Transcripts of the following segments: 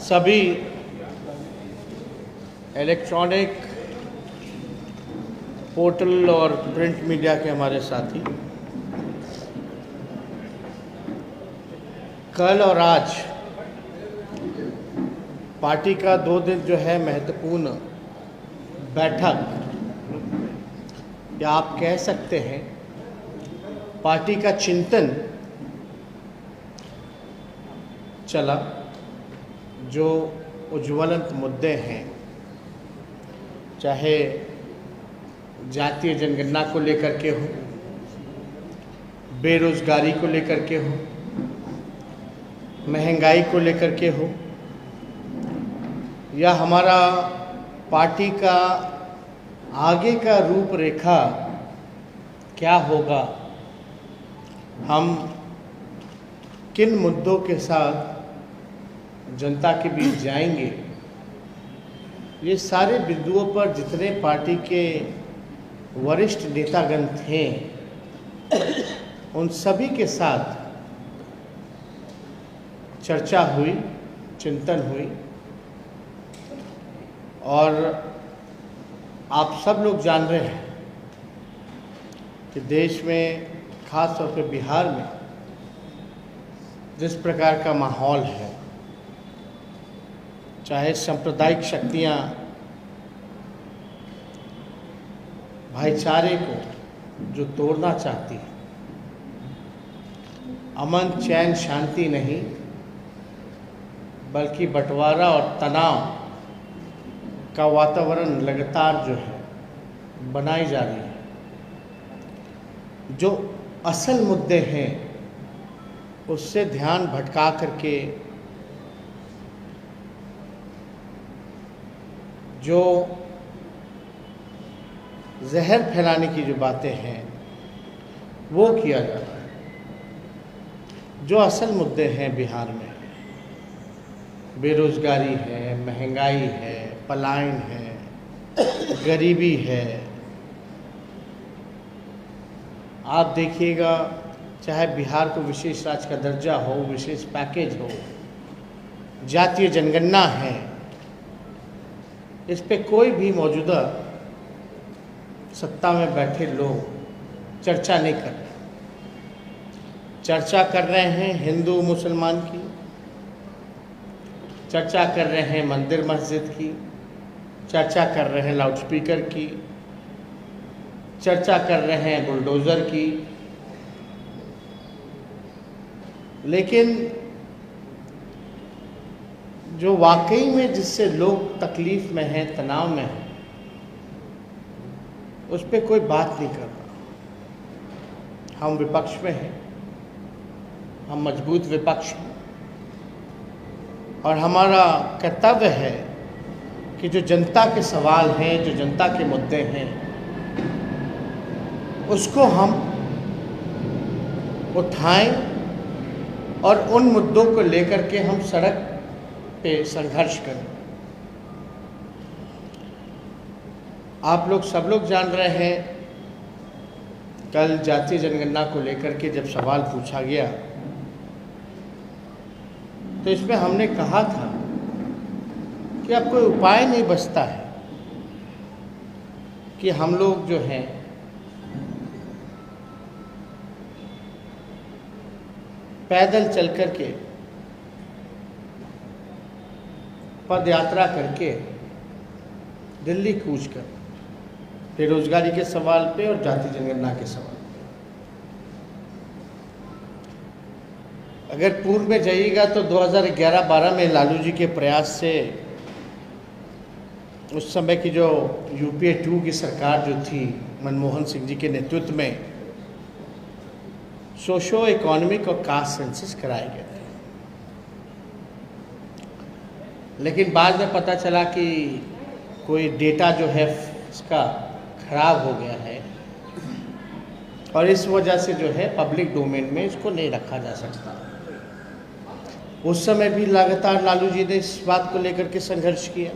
सभी electronic portal और print media के हमारे साथी, कल और आज पार्टी का 2 दिन जो है महत्वपूर्ण बैठक, या आप कह सकते हैं पार्टी का चिंतन चला, जो उज्ज्वलंत मुद्दे हैं, चाहे जातीय जनगणना को लेकर के हो, बेरोजगारी को लेकर के हो, महंगाई को लेकर के हो, या हमारा पार्टी का आगे का रूपरेखा क्या होगा, हम किन मुद्दों के साथ जनता के बीच जाएंगे, ये सारे बिंदुओं पर जितने पार्टी के वरिष्ठ नेतागण थे, उन सभी के साथ चर्चा हुई, चिंतन हुई। और आप सब लोग जान रहे हैं कि देश में, खास तौर पर बिहार में जिस प्रकार का माहौल है, चाहे सांप्रदायिक शक्तियाँ भाईचारे को जो तोड़ना चाहती है, अमन चैन शांति नहीं बल्कि बंटवारा और तनाव का वातावरण लगातार जो है बनाई जा रही है। जो असल मुद्दे हैं उससे ध्यान भटका करके जो जहर फैलाने की जो बातें हैं वो किया जा रहा है। जो असल मुद्दे हैं बिहार में, बेरोजगारी है, महंगाई है, पलायन है, गरीबी है। आप देखिएगा, चाहे बिहार को विशेष राज्य का दर्जा हो, विशेष पैकेज हो, जातीय जनगणना है, इस पे कोई भी मौजूदा सत्ता में बैठे लोग चर्चा नहीं कर रहे। चर्चा कर रहे हैं हिंदू मुसलमान की, चर्चा कर रहे हैं मंदिर मस्जिद की, चर्चा कर रहे हैं लाउडस्पीकर की, चर्चा कर रहे हैं बुलडोज़र की। लेकिन जो वाकई में जिससे लोग तकलीफ में हैं, तनाव में हैं, उस पर कोई बात नहीं कर रहा। हम विपक्ष में हैं, हम मजबूत विपक्ष हैं, और हमारा कर्तव्य है कि जो जनता के सवाल हैं, जो जनता के मुद्दे हैं, उसको हम उठाएं और उन मुद्दों को लेकर के हम सड़क पे संघर्ष करें। आप लोग सब लोग जान रहे हैं, कल जातीय जनगणना को लेकर के जब सवाल पूछा गया तो इसमें हमने कहा था कि अब कोई उपाय नहीं बचता है कि हम लोग जो हैं पैदल चल कर के, पद यात्रा करके दिल्ली कूच कर बेरोजगारी के सवाल पे और जाति जनगणना के सवाल। अगर पूर्व में जाइएगा तो 2011-12 में लालू जी के प्रयास से उस समय की जो यूपीए 2 की सरकार जो थी, मनमोहन सिंह जी के नेतृत्व में, सोशो इकोनॉमिक और कास्ट सेंसस कराए गए थे। लेकिन बाद में पता चला कि कोई डेटा जो है इसका खराब हो गया है, और इस वजह से जो है पब्लिक डोमेन में इसको नहीं रखा जा सकता। उस समय भी लगातार लालू जी ने इस बात को लेकर के संघर्ष किया,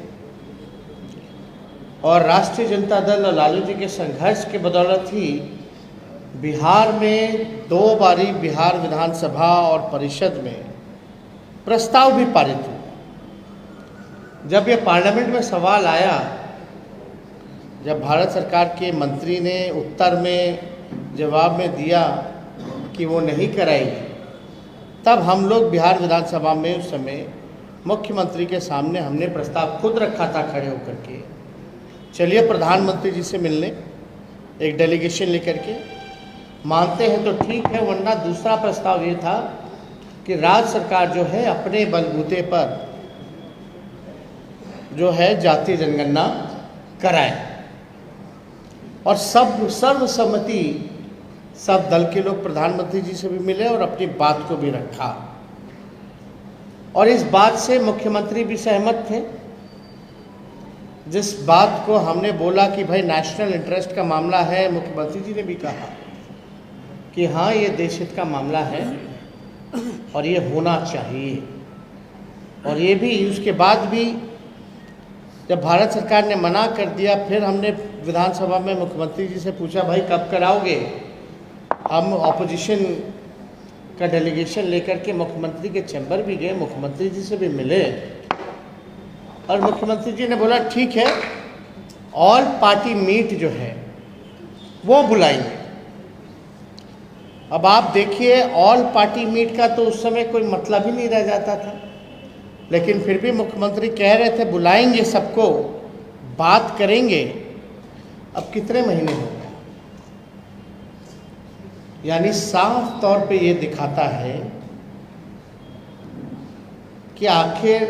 और राष्ट्रीय जनता दल और लालू जी के संघर्ष के बदौलत ही बिहार में 2 बारी बिहार विधानसभा और परिषद में प्रस्ताव भी पारित हुआ जब ये पार्लियामेंट में सवाल आया, जब भारत सरकार के मंत्री ने उत्तर में जवाब में दिया कि वो नहीं कराएगी, तब हम लोग बिहार विधानसभा में उस समय मुख्यमंत्री के सामने हमने प्रस्ताव खुद रखा था खड़े होकर के, चलिए प्रधानमंत्री जी से मिलने एक डेलीगेशन लेकर के, मानते हैं तो ठीक है, वरना दूसरा प्रस्ताव ये था कि राज्य सरकार जो है अपने बलबूते पर जो है जातीय जनगणना कराए और सर्वसम्मति सब दल के लोग प्रधानमंत्री जी से भी मिले और अपनी बात को भी रखा और इस बात से मुख्यमंत्री भी सहमत थे। जिस बात को हमने बोला कि भाई नेशनल इंटरेस्ट का मामला है, मुख्यमंत्री जी ने भी कहा कि हाँ ये देश हित का मामला है और ये होना चाहिए। और ये भी उसके बाद भी जब भारत सरकार ने मना कर दिया, फिर हमने विधानसभा में मुख्यमंत्री जी से पूछा भाई कब कराओगे। हम ऑपोजिशन का डेलीगेशन लेकर के मुख्यमंत्री के चैम्बर भी गए, मुख्यमंत्री जी से भी मिले और मुख्यमंत्री जी ने बोला ठीक है, ऑल पार्टी मीट जो है वो बुलाएंगे। अब आप देखिए, ऑल पार्टी मीट का तो उस समय कोई मतलब ही नहीं रह जाता था, लेकिन फिर भी मुख्यमंत्री कह रहे थे बुलाएंगे सबको, बात करेंगे। अब कितने महीने हो गए, यानी साफ तौर पे ये दिखाता है कि आखिर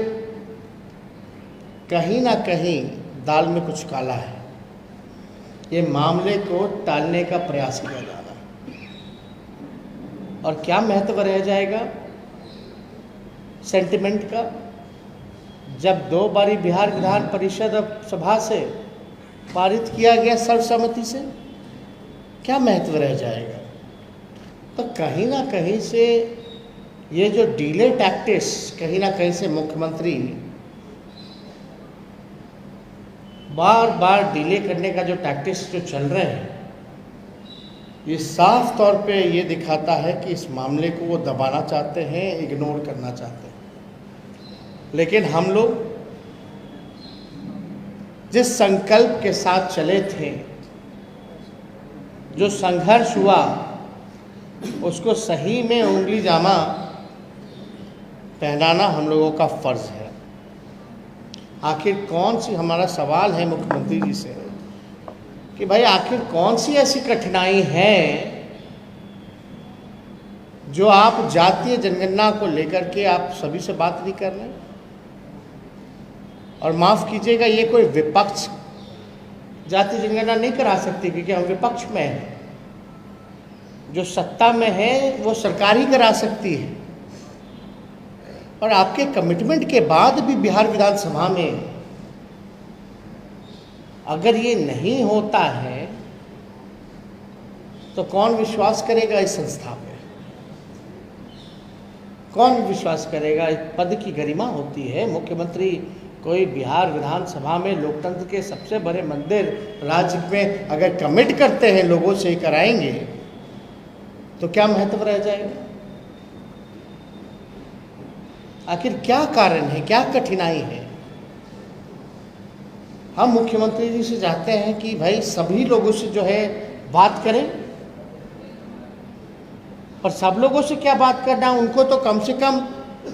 कहीं ना कहीं दाल में कुछ काला है। ये मामले को टालने का प्रयास किया जा रहा है और क्या महत्व रह जाएगा सेंटिमेंट का, जब 2 बारी बिहार विधान परिषद और सभा से पारित किया गया सर्वसम्मति से, क्या महत्व रह जाएगा। तो कहीं ना कहीं से ये जो डिले टैक्टिक्स, कहीं ना कहीं से मुख्यमंत्री बार बार डिले करने का जो टैक्टिक्स जो चल रहे हैं, ये साफ तौर पे ये दिखाता है कि इस मामले को वो दबाना चाहते हैं, इग्नोर करना चाहते हैं। लेकिन हम लोग जिस संकल्प के साथ चले थे, जो संघर्ष हुआ, उसको सही में उंगली जामा पहनाना हम लोगों का फर्ज है। आखिर कौन सी, हमारा सवाल है मुख्यमंत्री जी से कि भाई आखिर कौन सी ऐसी कठिनाई है जो आप जातीय जनगणना को लेकर के आप सभी से बात नहीं कर रहे। और माफ़ कीजिएगा, ये कोई विपक्ष जातीय जनगणना नहीं करा सकती, क्योंकि हम विपक्ष में हैं। जो सत्ता में है वो सरकार ही करा सकती है। और आपके कमिटमेंट के बाद भी बिहार विधानसभा में अगर ये नहीं होता है तो कौन विश्वास करेगा इस संस्था पे, कौन विश्वास करेगा। इस पद की गरिमा होती है। मुख्यमंत्री कोई बिहार विधानसभा में लोकतंत्र के सबसे बड़े मंदिर राज्य में अगर कमिट करते हैं लोगों से कराएंगे, तो क्या महत्व रह जाएगा। आखिर क्या कारण है, क्या कठिनाई है। हम मुख्यमंत्री जी से चाहते हैं कि भाई सभी लोगों से जो है बात करें, और सब लोगों से क्या बात करना, उनको तो कम से कम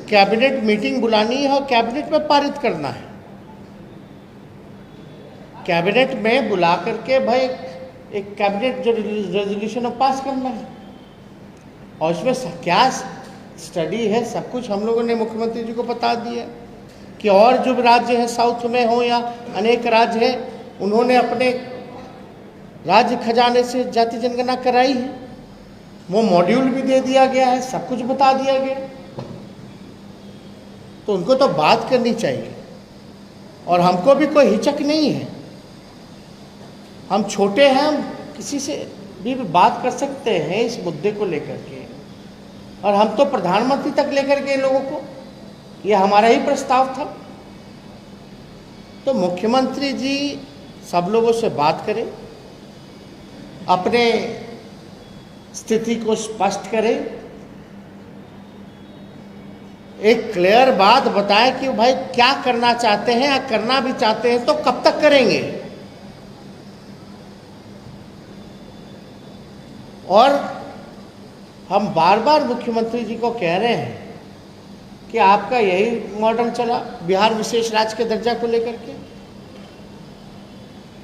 कैबिनेट मीटिंग बुलानी है और कैबिनेट में पारित करना है। कैबिनेट में बुला करके भाई एक कैबिनेट जो रेजोल्यूशन पास करना है, और उसमें क्या स्टडी है, सब कुछ हम लोगों ने मुख्यमंत्री जी को बता दिया कि और जो राज्य हैं साउथ में हो या अनेक राज्य हैं, उन्होंने अपने राज्य खजाने से जातीय जनगणना कराई है। वो मॉड्यूल भी दे दिया गया है, सब कुछ बता दिया गया। तो उनको तो बात करनी चाहिए, और हमको भी कोई हिचक नहीं है। हम छोटे हैं, हम किसी से भी बात कर सकते हैं इस मुद्दे को लेकर के, और हम तो प्रधानमंत्री तक लेकर के लोगों को, ये हमारा ही प्रस्ताव था। तो मुख्यमंत्री जी सब लोगों से बात करें, अपने स्थिति को स्पष्ट करें, एक क्लियर बात बताएं कि भाई क्या करना चाहते हैं, या करना भी चाहते हैं तो कब तक करेंगे। और हम बार बार मुख्यमंत्री जी को कह रहे हैं कि आपका यही मॉडल चला बिहार विशेष राज्य के दर्जा को लेकर के।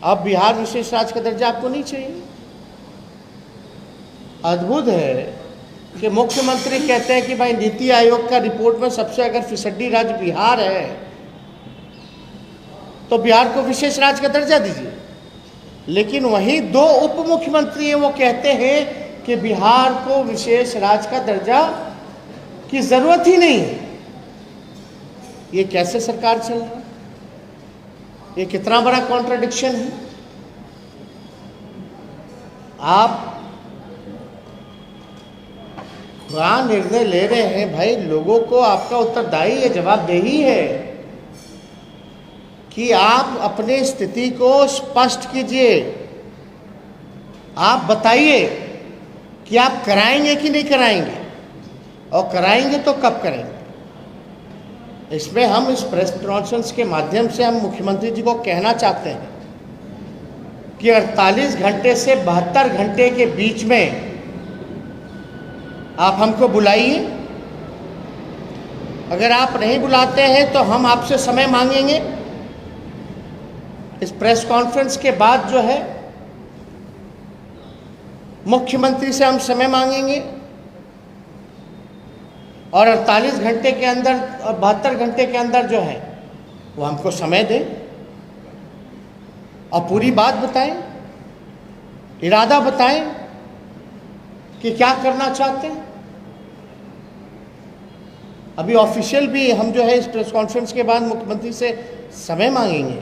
अब बिहार विशेष राज्य का दर्जा आपको नहीं चाहिए। अद्भुत है कि मुख्यमंत्री कहते हैं कि भाई नीति आयोग का रिपोर्ट में सबसे अगर फिसड्डी राज्य बिहार है तो बिहार को विशेष राज्य का दर्जा दीजिए, लेकिन वहीं दो उप मुख्यमंत्री हैं वो कहते हैं कि बिहार को विशेष राज्य का दर्जा की जरूरत ही नहीं है। ये कैसे सरकार चल रहा है? ये कितना बड़ा कॉन्ट्रडिक्शन है। आप क्या निर्णय ले रहे हैं भाई? लोगों को आपका उत्तरदायी ये जवाबदेही है कि आप अपनी स्थिति को स्पष्ट कीजिए। आप बताइए कि आप कराएंगे कि नहीं कराएंगे, और कराएंगे तो कब करेंगे। इसमें हम इस प्रेस कॉन्फ्रेंस के माध्यम से हम मुख्यमंत्री जी को कहना चाहते हैं कि 48 घंटे से 72 घंटे के बीच में आप हमको बुलाइए। अगर आप नहीं बुलाते हैं तो हम आपसे समय मांगेंगे। इस प्रेस कॉन्फ्रेंस के बाद जो है मुख्यमंत्री से हम समय मांगेंगे, और 48 घंटे के अंदर और 72 घंटे के अंदर जो है वो हमको समय दें और पूरी बात बताएं, इरादा बताएं कि क्या करना चाहते हैं। अभी ऑफिशियल भी हम जो है इस प्रेस कॉन्फ्रेंस के बाद मुख्यमंत्री से समय मांगेंगे।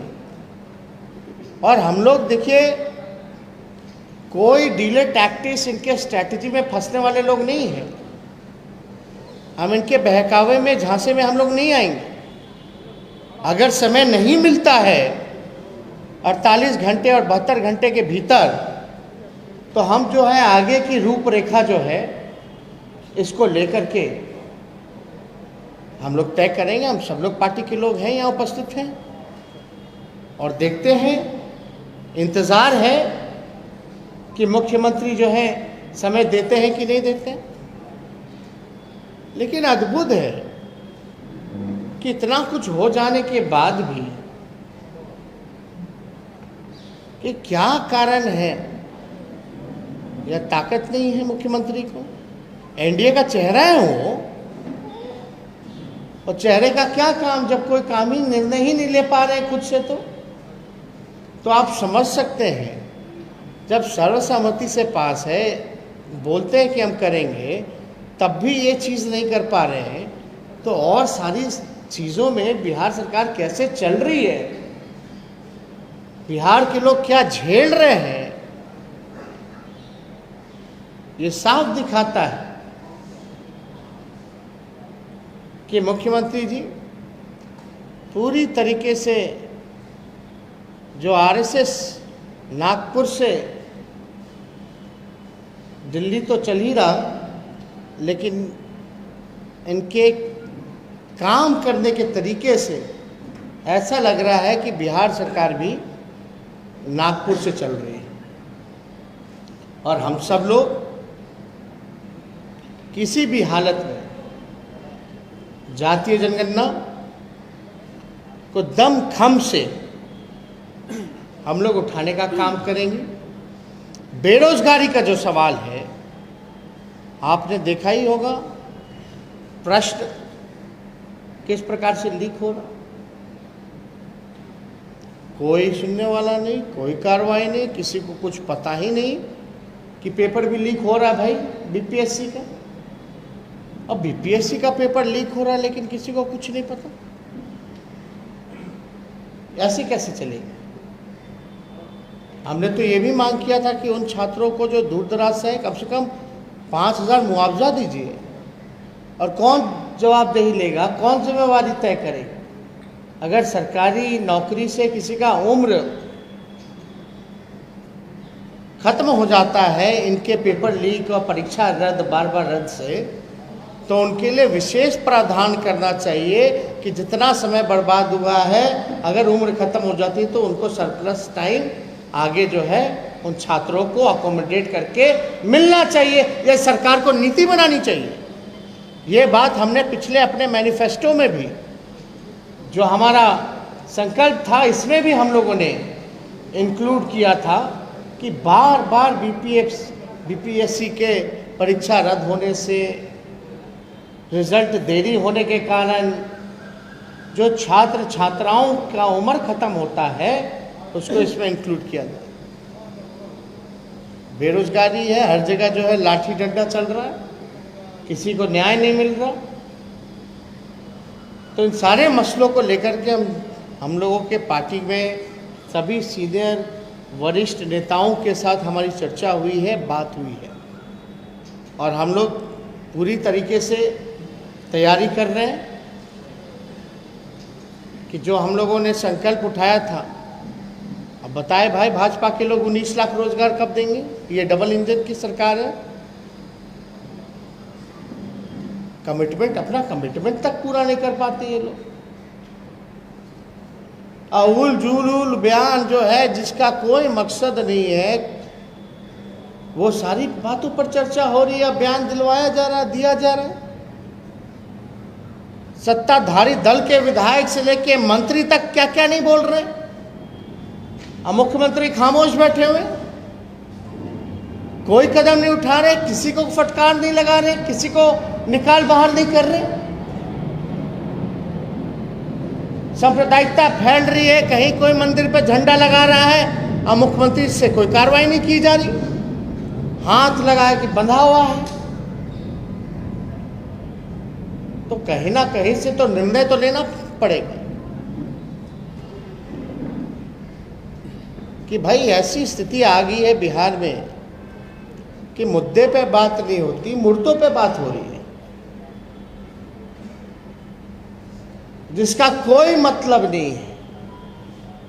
और हम लोग देखिए, कोई डीले टैक्टिक्स इनके स्ट्रैटेजी में फंसने वाले लोग नहीं हैं। हम इनके बहकावे में, झांसे में हम लोग नहीं आएंगे। अगर समय नहीं मिलता है 48 घंटे और 72 घंटे के भीतर, तो हम जो है आगे की रूपरेखा जो है इसको लेकर के हम लोग तय करेंगे। हम सब लोग पार्टी के लोग हैं, यहाँ उपस्थित हैं, और देखते हैं, इंतज़ार है कि मुख्यमंत्री जो है समय देते हैं कि नहीं देते हैं। लेकिन अद्भुत है कि इतना कुछ हो जाने के बाद भी कि क्या कारण है, या ताकत नहीं है मुख्यमंत्री को। एनडीए का चेहरा है वो, और चेहरे का क्या काम जब कोई काम ही निर्णय ही नहीं ले पा रहे खुद से। तो आप समझ सकते हैं, जब सर्वसम्मति से पास है, बोलते हैं कि हम करेंगे, तब भी ये चीज़ नहीं कर पा रहे हैं, तो और सारी चीज़ों में बिहार सरकार कैसे चल रही है, बिहार के लोग क्या झेल रहे हैं, ये साफ दिखाता है कि मुख्यमंत्री जी पूरी तरीके से जो आरएसएस नागपुर से दिल्ली तो चल ही रहा, लेकिन इनके काम करने के तरीके से ऐसा लग रहा है कि बिहार सरकार भी नागपुर से चल रही है। और हम सब लोग किसी भी हालत में जातीय जनगणना को दमखम से हम लोग उठाने का काम करेंगे। बेरोजगारी का जो सवाल है, आपने देखा ही होगा, प्रश्न किस प्रकार से लीक हो रहा, कोई सुनने वाला नहीं, कोई कार्रवाई नहीं, किसी को कुछ पता ही नहीं कि पेपर भी लीक हो रहा है भाई बीपीएससी का। अब बीपीएससी का पेपर लीक हो रहा है, लेकिन किसी को कुछ नहीं पता। ऐसे कैसे चलेगा? हमने तो ये भी मांग किया था कि उन छात्रों को जो दूर दराज से हैं, कम से कम 5,000 मुआवजा दीजिए। और कौन जवाबदेही लेगा, कौन जिम्मेवारी तय करेगा? अगर सरकारी नौकरी से किसी का उम्र खत्म हो जाता है इनके पेपर लीक और परीक्षा रद्द, बार बार रद्द से, तो उनके लिए विशेष प्रावधान करना चाहिए कि जितना समय बर्बाद हुआ है, अगर उम्र खत्म हो जाती है तो उनको सरप्लस टाइम आगे जो है उन छात्रों को अकोमोडेट करके मिलना चाहिए। यह सरकार को नीति बनानी चाहिए। ये बात हमने पिछले अपने मैनिफेस्टो में भी, जो हमारा संकल्प था, इसमें भी हम लोगों ने इंक्लूड किया था कि बार बार बीपीएससी के परीक्षा रद्द होने से, रिजल्ट देरी होने के कारण जो छात्र छात्राओं का उम्र खत्म होता है उसको इसमें इंक्लूड किया जाए। बेरोजगारी है, हर जगह जो है लाठी डंडा चल रहा है, किसी को न्याय नहीं मिल रहा। तो इन सारे मसलों को लेकर के हम लोगों के पार्टी में सभी सीनियर वरिष्ठ नेताओं के साथ हमारी चर्चा हुई है, बात हुई है, और हम लोग पूरी तरीके से तैयारी कर रहे हैं कि जो हम लोगों ने संकल्प उठाया था। अब बताए भाई, भाजपा के लोग 19 लाख रोजगार कब देंगे? ये डबल इंजन की सरकार है। कमिटमेंट, अपना कमिटमेंट तक पूरा नहीं कर पाते ये लोग। अउल जुलूल बयान जो है, जिसका कोई मकसद नहीं है, वो सारी बातों पर चर्चा हो रही है, बयान दिलवाया जा रहा है, दिया जा रहा है। सत्ताधारी दल के विधायक से लेके मंत्री तक क्या क्या नहीं बोल रहे। अब मुख्यमंत्री खामोश बैठे हुए, कोई कदम नहीं उठा रहे, किसी को फटकार नहीं लगा रहे, किसी को निकाल बाहर नहीं कर रहे। सांप्रदायिकता फैल रही है, कहीं कोई मंदिर पर झंडा लगा रहा है, अब मुख्यमंत्री से कोई कार्रवाई नहीं की जा रही, हाथ लगाए कि बंधा हुआ है। तो कहीं ना कहीं से तो निर्णय तो लेना पड़ेगा कि भाई ऐसी स्थिति आ गई है बिहार में कि मुद्दे पे बात नहीं होती, मुर्दों पे बात हो रही है, जिसका कोई मतलब नहीं है,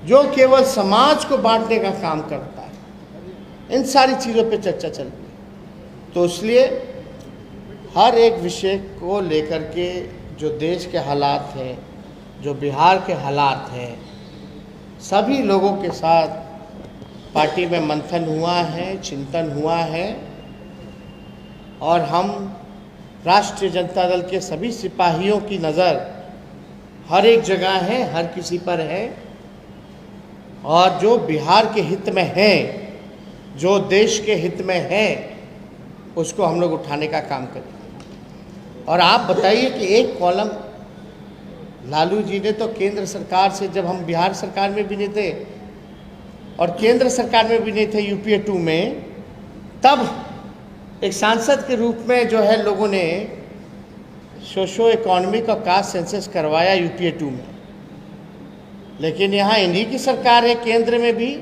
जो केवल समाज को बांटने का काम करता है। इन सारी चीज़ों पे चर्चा चल रही है। तो इसलिए हर एक विषय को लेकर के जो देश के हालात हैं, जो बिहार के हालात हैं, सभी लोगों के साथ पार्टी में मंथन हुआ है, चिंतन हुआ है, और हम राष्ट्रीय जनता दल के सभी सिपाहियों की नज़र हर एक जगह है, हर किसी पर है, और जो बिहार के हित में है, जो देश के हित में है, उसको हम लोग उठाने का काम करें। और आप बताइए कि एक कॉलम लालू जी ने तो केंद्र सरकार से, जब हम बिहार सरकार में भी नहीं थे और केंद्र सरकार में भी नहीं थे यूपीए 2 में, तब एक सांसद के रूप में जो है लोगों ने सोशो इकोनॉमिक और कास्ट सेंसस करवाया यूपीए 2 में। लेकिन यहाँ इन्हीं की सरकार है केंद्र में भी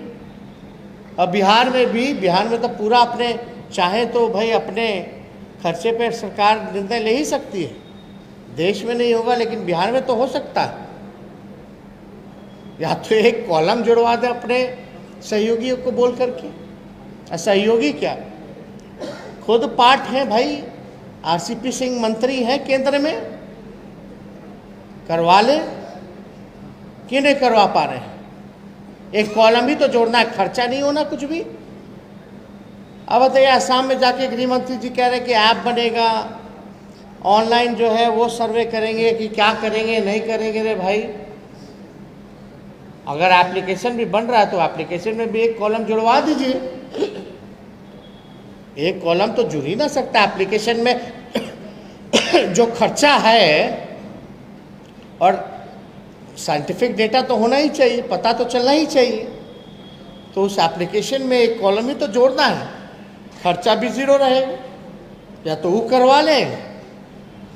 और बिहार में भी। बिहार में तो पूरा अपने चाहे तो भाई अपने खर्चे पर सरकार निर्णय ले ही सकती है, देश में नहीं होगा लेकिन बिहार में तो हो सकता है। या तो एक कॉलम जुड़वा दे अपने सहयोगियों को बोल करके। सहयोगी क्या, खुद पार्ट हैं भाई, आरसीपी सिंह मंत्री हैं केंद्र में, करवा ले, क्यों नहीं करवा पा रहे हैं? एक कॉलम ही तो जोड़ना है, खर्चा नहीं होना कुछ भी। अब बताइए, असम में जाके गृह मंत्री जी कह रहे हैं कि ऐप बनेगा, ऑनलाइन जो है वो सर्वे करेंगे कि क्या करेंगे नहीं करेंगे। रे भाई, अगर एप्लीकेशन भी बन रहा है तो एप्लीकेशन में भी एक कॉलम जुड़वा दीजिए। एक कॉलम तो जुड़ ही ना सकता एप्लीकेशन में। जो खर्चा है, और साइंटिफिक डेटा तो होना ही चाहिए, पता तो चलना ही चाहिए, तो उस एप्लीकेशन में एक कॉलम ही तो जोड़ना है, खर्चा भी जीरो रहेगा। या तो वो करवा लें,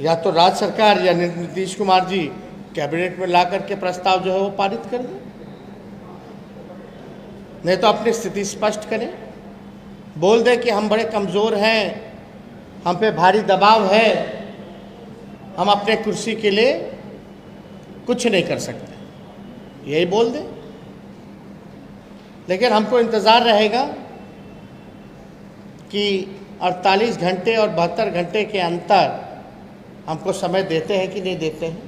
या तो राज्य सरकार या नीतीश कुमार जी कैबिनेट में ला करके प्रस्ताव जो है वो पारित कर दें, नहीं तो अपनी स्थिति स्पष्ट करें, बोल दें कि हम बड़े कमज़ोर हैं, हम पे भारी दबाव है, हम अपने कुर्सी के लिए कुछ नहीं कर सकते, यही बोल दें। लेकिन हमको इंतज़ार रहेगा कि 48 घंटे और 72 घंटे के अंतर हमको समय देते हैं कि नहीं देते हैं।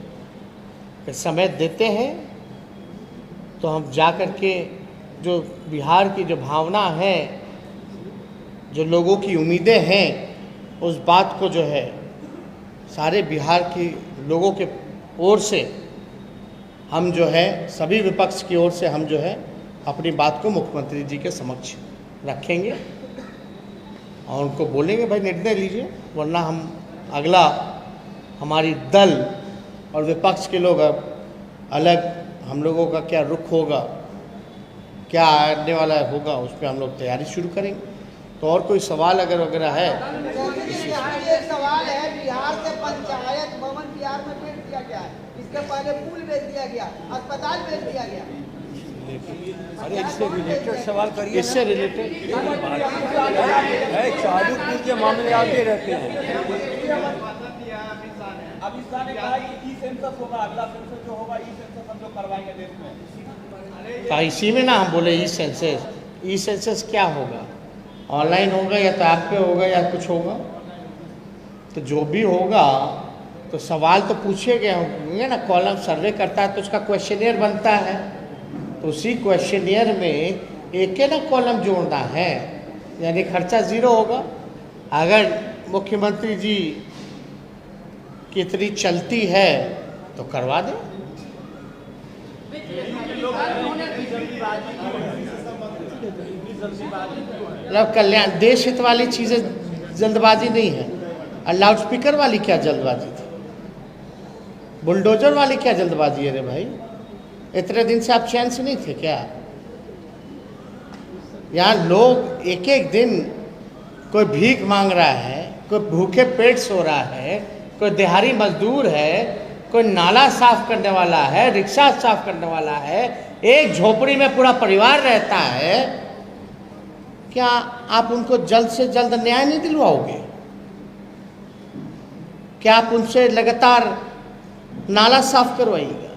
अगर समय देते हैं तो हम जा कर के जो बिहार की जो भावना है, जो लोगों की उम्मीदें हैं, उस बात को जो है सारे बिहार के लोगों के ओर से हम जो है सभी विपक्ष की ओर से हम जो है अपनी बात को मुख्यमंत्री जी के समक्ष रखेंगे और उनको बोलेंगे भाई निर्णय लीजिए, वरना हम अगला हमारी दल और विपक्ष के लोग अब अलग हम लोगों का क्या रुख होगा, क्या आने वाला होगा, उस पर हम लोग तैयारी शुरू करेंगे। तो और कोई सवाल अगर वगैरह है? एक सवाल है, बिहार से पंचायत भवन बिहार में भेज दिया गया है, इसके पहले पुल भेज दिया गया, अस्पताल भेज दिया गया। अरे इससे रिलेटेड सवाल करिए। इससे रिलेटेड चालू पुल के मामले आते रहते हैं। अभी शाह ने कहा कि ई-सेंसस होगा, अगला सेंसस जो होगा ई-सेंसस हम लोग करवाएंगे देश में। तो इसी में ना हम बोले ई सेंसस क्या होगा, ऑनलाइन होगा या तो ऐप पे होगा या कुछ होगा। तो जो भी होगा तो सवाल तो पूछे गए होंगे ना, कॉलम सर्वे करता है तो उसका क्वेश्चनियर बनता है, तो उसी क्वेश्चनियर में एक ना कॉलम जोड़ना है, यानी खर्चा ज़ीरो होगा। अगर मुख्यमंत्री जी की इतनी चलती है तो करवा दें। मतलब कल्याण देश हित वाली चीज़ें जल्दबाजी नहीं है। और लाउड स्पीकर वाली क्या जल्दबाजी थी, बुलडोजर वाली क्या जल्दबाजी है रे भाई? इतने दिन से आप चैन से नहीं थे क्या? यहाँ लोग एक एक दिन कोई भीख मांग रहा है, कोई भूखे पेट सो रहा है, कोई दिहाड़ी मजदूर है, कोई नाला साफ करने वाला है, रिक्शा साफ करने वाला है, एक झोपड़ी में पूरा परिवार रहता है। क्या आप उनको जल्द से जल्द न्याय नहीं दिलवाओगे? क्या आप उनसे लगातार नाला साफ करवाइएगा,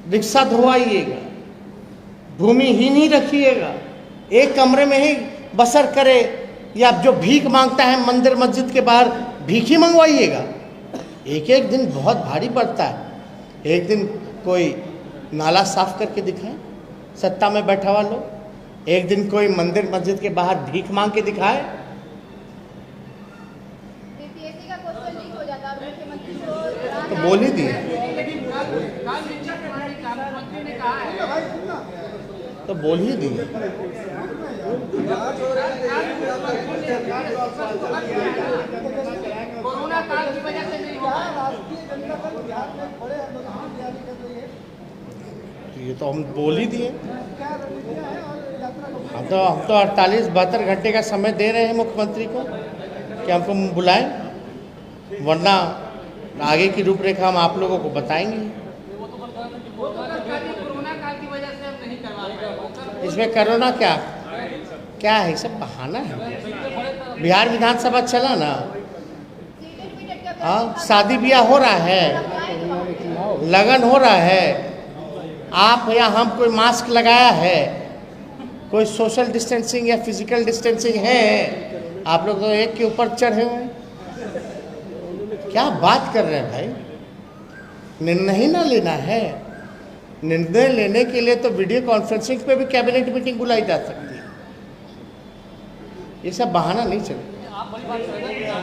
रिक्शा धोवाइएगा, भूमिहीन ही रखिएगा, एक कमरे में ही बसर करे, या जो भीख मांगता है मंदिर मस्जिद के बाहर भीख ही मंगवाइएगा? एक एक दिन बहुत भारी पड़ता है। एक दिन कोई नाला साफ करके दिखाए सत्ता में बैठा हुआ लोग, एक दिन कोई मंदिर मस्जिद के बाहर भीख मांग के दिखाए। तो बोल ही दिए, तो बोल ही दिए। कोरोना काल की वजह से नहीं हुआ। राष्ट्रीय जनता दल बिहार में बड़े ये तो हम बोल ही दिए। हम तो 48-72 घंटे का समय दे रहे हैं मुख्यमंत्री को कि हमको बुलाएं, वरना आगे की रूपरेखा हम आप लोगों को बताएंगे। कोरोना काल की वजह से हम नहीं करवा पाए। इसमें कोरोना क्या है? सब बहाना है। बिहार विधानसभा चला ना, हाँ, शादी ब्याह हो रहा है, लगन हो रहा है, आप या हम कोई मास्क लगाया है, कोई सोशल डिस्टेंसिंग या फिजिकल डिस्टेंसिंग है? आप लोग तो एक के ऊपर चढ़े हुए हैं। क्या बात कर रहे हैं भाई? निर्णय ही ना लेना है। निर्णय लेने के लिए तो वीडियो कॉन्फ्रेंसिंग पे भी कैबिनेट मीटिंग बुलाई जा सकती है। ये सब बहाना नहीं चलेगा।